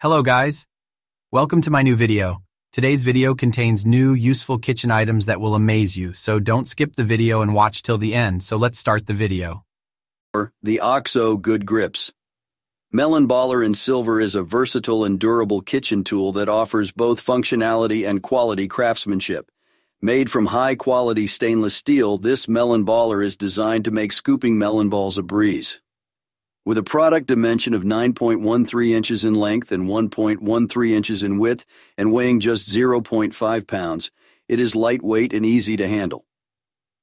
Hello guys, welcome to my new video. Today's video contains new, useful kitchen items that will amaze you, so don't skip the video and watch till the end. So let's start the video. The OXO Good Grips. Melon Baller in Silver is a versatile and durable kitchen tool that offers both functionality and quality craftsmanship. Made from high-quality stainless steel, this Melon Baller is designed to make scooping melon balls a breeze. With a product dimension of 9.13 inches in length and 1.13 inches in width and weighing just 0.5 pounds, it is lightweight and easy to handle.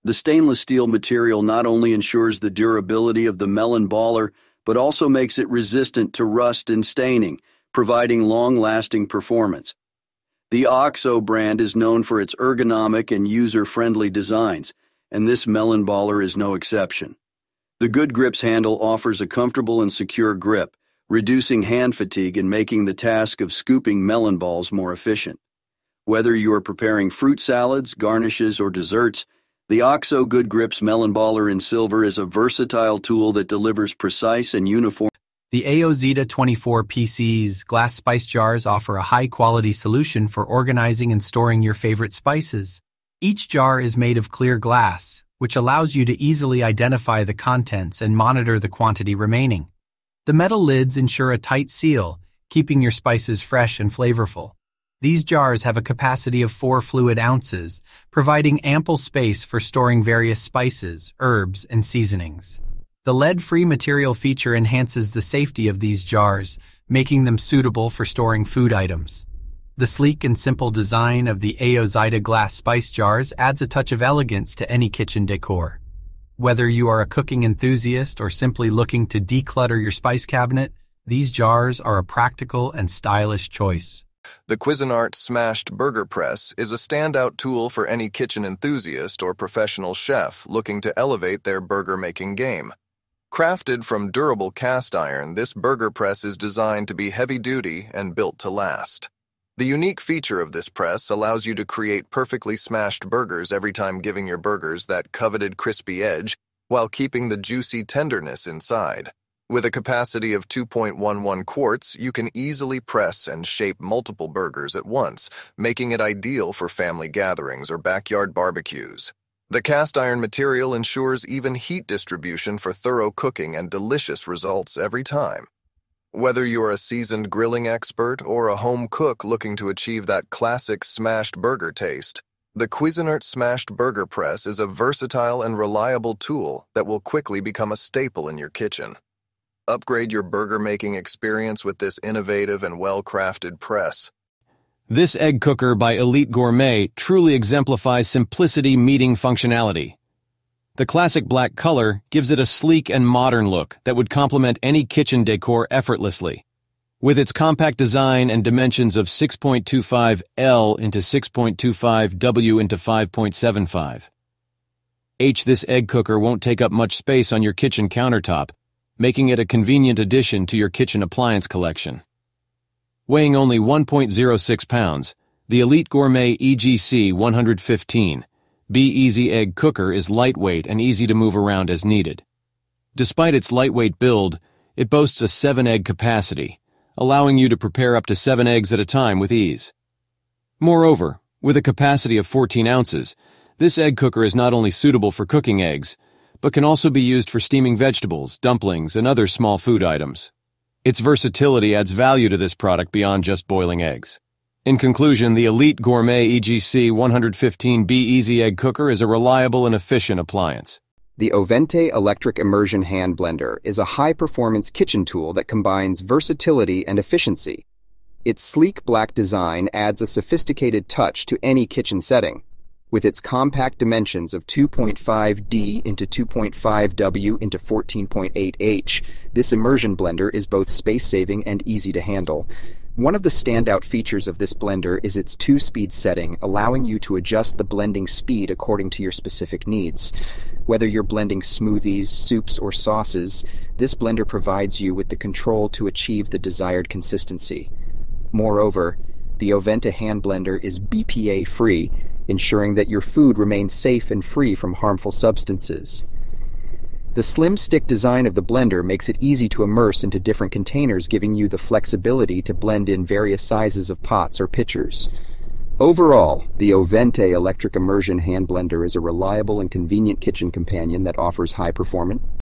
The stainless steel material not only ensures the durability of the Melon Baller, but also makes it resistant to rust and staining, providing long-lasting performance. The OXO brand is known for its ergonomic and user-friendly designs, and this Melon Baller is no exception. The Good Grips handle offers a comfortable and secure grip, reducing hand fatigue and making the task of scooping melon balls more efficient. Whether you are preparing fruit salads, garnishes, or desserts, the OXO Good Grips Melon Baller in Silver is a versatile tool that delivers precise and uniform. The AOZeta 24 PC's glass spice jars offer a high-quality solution for organizing and storing your favorite spices. Each jar is made of clear glass, which allows you to easily identify the contents and monitor the quantity remaining. The metal lids ensure a tight seal, keeping your spices fresh and flavorful. These jars have a capacity of 4 fluid ounces, providing ample space for storing various spices, herbs, and seasonings. The lead-free material feature enhances the safety of these jars, making them suitable for storing food items. The sleek and simple design of the AOZeta glass spice jars adds a touch of elegance to any kitchen decor. Whether you are a cooking enthusiast or simply looking to declutter your spice cabinet, these jars are a practical and stylish choice. The Cuisinart Smashed Burger Press is a standout tool for any kitchen enthusiast or professional chef looking to elevate their burger-making game. Crafted from durable cast iron, this burger press is designed to be heavy-duty and built to last. The unique feature of this press allows you to create perfectly smashed burgers every time, giving your burgers that coveted crispy edge while keeping the juicy tenderness inside. With a capacity of 2.11 quarts, you can easily press and shape multiple burgers at once, making it ideal for family gatherings or backyard barbecues. The cast iron material ensures even heat distribution for thorough cooking and delicious results every time. Whether you're a seasoned grilling expert or a home cook looking to achieve that classic smashed burger taste, the Cuisinart Smashed Burger Press is a versatile and reliable tool that will quickly become a staple in your kitchen. Upgrade your burger-making experience with this innovative and well-crafted press. This egg cooker by Elite Gourmet truly exemplifies simplicity meeting functionality. The classic black color gives it a sleek and modern look that would complement any kitchen decor effortlessly. With its compact design and dimensions of 6.25 L into 6.25 W into 5.75 H, this egg cooker won't take up much space on your kitchen countertop, making it a convenient addition to your kitchen appliance collection. Weighing only 1.06 pounds, the Elite Gourmet EGC 115 Be-Easy Egg Cooker is lightweight and easy to move around as needed. Despite its lightweight build, it boasts a 7-egg capacity, allowing you to prepare up to 7 eggs at a time with ease. Moreover, with a capacity of 14 ounces, this egg cooker is not only suitable for cooking eggs, but can also be used for steaming vegetables, dumplings, and other small food items. Its versatility adds value to this product beyond just boiling eggs. In conclusion, the Elite Gourmet EGC 115 Be-Easy Egg Cooker is a reliable and efficient appliance. The Ovente Electric Immersion Hand Blender is a high-performance kitchen tool that combines versatility and efficiency. Its sleek black design adds a sophisticated touch to any kitchen setting. With its compact dimensions of 2.5 D into 2.5 W into 14.8 H, this immersion blender is both space-saving and easy to handle. One of the standout features of this blender is its 2-speed setting, allowing you to adjust the blending speed according to your specific needs. Whether you're blending smoothies, soups, or sauces, this blender provides you with the control to achieve the desired consistency. Moreover, the Ovente hand blender is BPA-free, ensuring that your food remains safe and free from harmful substances. The slim stick design of the blender makes it easy to immerse into different containers, giving you the flexibility to blend in various sizes of pots or pitchers. Overall, the Ovente electric immersion hand blender is a reliable and convenient kitchen companion that offers high performance